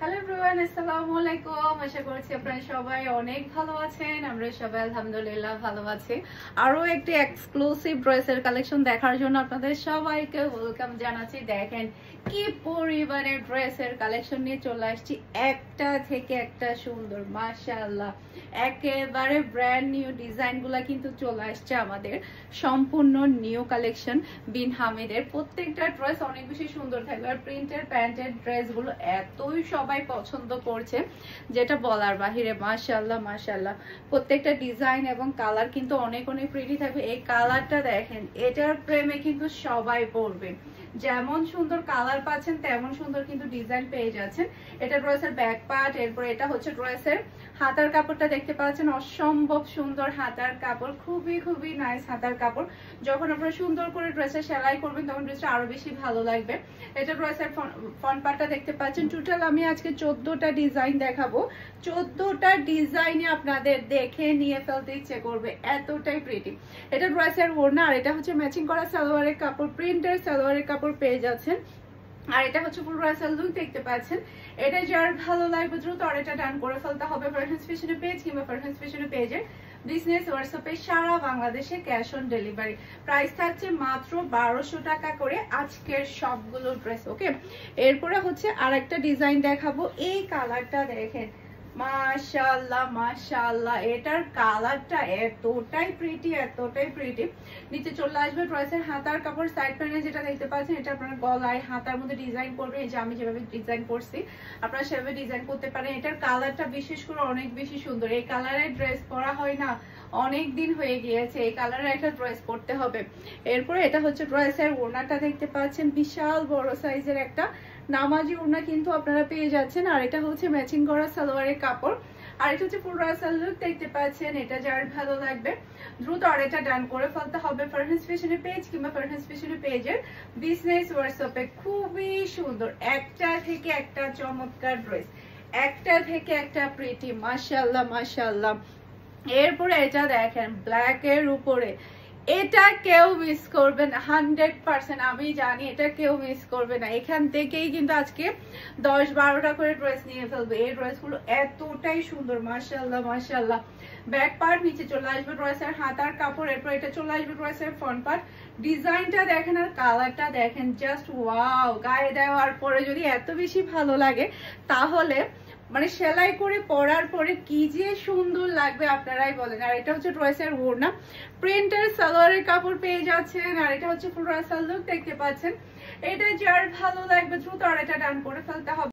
Hello everyone, আসসালামু আলাইকুম। আশা করছি আপনারা সবাই অনেক ভালো আছেন। আমরা সবাই আলহামদুলিল্লাহ ভালো আছি। আরো একটি এক্সক্লুসিভ ড্রেসের কালেকশন দেখার জন্য আপনাদের সবাইকে ওয়েলকাম জানাচ্ছি। দেখেন কি পরিমাণে ড্রেসের কালেকশন নিয়ে চলে আসছি, একটা থেকে একটা সুন্দর, মাশাআল্লাহ। একেবারে ব্র্যান্ড নিউ ডিজাইনগুলা কিন্তু চলে আসছে আমাদের, সম্পূর্ণ নিউ কালেকশন বিন হামিদের। প্রত্যেকটা ড্রেস অনেক বেশি সুন্দর থাকবে, আর প্রিন্টের প্যান্টের ড্রেসগুলো এতই সবাই পছন্দ করছে যেটা বলার বাহিরে। মাশাআল্লাহ মাশাআল্লাহ, প্রত্যেকটা ডিজাইন এবং কালার কিন্তু অনেক অনেক প্রিটি থাকবে। এই কালারটা দেখেন, এটার প্রেমে কিন্তু সবাই পড়বে। যেমন সুন্দর কালার পাচ্ছেন তেমন সুন্দর কিন্তু ডিজাইন পেয়ে যাচ্ছেন। এটা ড্রেসের ব্যাক পার্ট, এরপর এটা হচ্ছে ড্রেসের হাতার কাপড়টা দেখতে পাচ্ছেন, অসম্ভব সুন্দর হাতার কাপড়, খুবই খুবই নাইস হাতার কাপড়। যখন আপনারা সুন্দর করে ড্রেসে সেলাই করবেন তখন ড্রেসটা আরো বেশি ভালো লাগবে। এটা ড্রেসের ফ্রন্ট পার্টটা দেখতে পাচ্ছেন। টোটাল আমি আজকে 14টা ডিজাইন দেখাবো। 14টা ডিজাইনে আপনাদের দেখে নিয়ে ফেলতে ইচ্ছে করবে, এতটাই প্রিটি। এটা ড্রেসের ওড়না, আর এটা হচ্ছে ম্যাচিং করা সালোয়ারের কাপড়, প্রিন্টের সালোয়ারের কাপড় পেয়ে যাচ্ছেন। আর এটা হচ্ছে ফুল ড্রেসের লুক দেখতে পাচ্ছেন। এটা যার ভালো লাগবে দ্রুত অর্ডারটা ডান করে ফেলতে হবে ফারহানস ফ্যাশনের পেজ কিংবা ফারহানস ফ্যাশনের পেজের বিজনেস হোয়াটসঅ্যাপে সারা বাংলাদেশে ক্যাশ অন ডেলিভারি। প্রাইস থাকছে মাত্র 1200 টাকা করে আজকের সবগুলো ড্রেস। ওকে, এরপরে হচ্ছে আরেকটা ডিজাইন দেখাবো। এই কালারটা দেখেন, মাশাআল্লাহ মাশাআল্লাহ, এটার কালারটা এতটাই প্রিটি, এতটাই প্রিটি। নিচে চলে আসবে ড্রেসের হাতার কাপড়, সাইড প্যানেলে যেটা দেখতে পাচ্ছেন এটা আপনার গলায় হাতার মধ্যে ডিজাইন করবে। এই যে আমি যেভাবে ডিজাইন করছি আপনারা সেভাবে ডিজাইন করতে পারেন। এটার কালারটা বিশেষ করে অনেক বেশি সুন্দর। এই কালারের ড্রেস পরা হয় না, অনেক দিন হয়ে গিয়েছে, এই কালারের একটা ড্রেস পরতে হবে। এরপরে এটা হচ্ছে ড্রেসের ওড়নাটা দেখতে পাচ্ছেন, বিশাল বড় সাইজের একটা নামাজি ওড়না কিন্তু আপনারা পেয়ে যাচ্ছেন। আর এটা হচ্ছে ম্যাচিং করা সালোয়ারের কাপড়, আর এটা হচ্ছে ফুল রাসাল লুক দেখতে পাচ্ছেন। এটা যার ভালো লাগবে দ্রুত অর্ডারটা ডান করে ফেলতে হবে ফারহানস ফ্যাশনের পেজ কিংবা ফারহানস ফ্যাশনের পেজের বিজনেস হোয়াটসঅ্যাপে। খুবই সুন্দর, একটা থেকে একটা চমৎকার ড্রেস, একটা থেকে একটা প্রিটি, মাশাআল্লাহ মাশাআল্লাহ। এরপরে এটা দেখেন ব্ল্যাক এর উপরে, এটা কেউ মিস করবে না 100%। আমি জানি এটা কেউ মিস করবে না। এখান থেকেই কিন্তু আজকে 10-12টা করে ড্রেস নিয়ে ফেলবে। এই ড্রেসগুলো এতটাই সুন্দর, মাশাআল্লাহ মাশাআল্লাহ। ব্যাক পার্ট, নিচে চলে আসবে ড্রেসের হাতার কাপড়, এরপর এটা চলে আসবে ড্রেসের ফ্রন্ট পার্ট। ডিজাইনটা দেখেন আর কালারটা দেখেন, জাস্ট ওয়াও। গায়ে দেওয়ার পরে যদি এত বেশি ভালো লাগে তাহলে মানে সেলাই করে পরার পরে কি যে সুন্দর লাগবে আপনারাই বলেন। আর এটা হচ্ছে ড্রেসের ওড়না, প্রিন্টের সালোয়ারের কাপড় পেয়ে যাচ্ছেন। আর এটা হচ্ছে ফুল রাসাল লুক দেখতে পাচ্ছেন। এটা যার ভালো লাগবে দ্রুত আর এটা ডান করে ফেলতে হবে।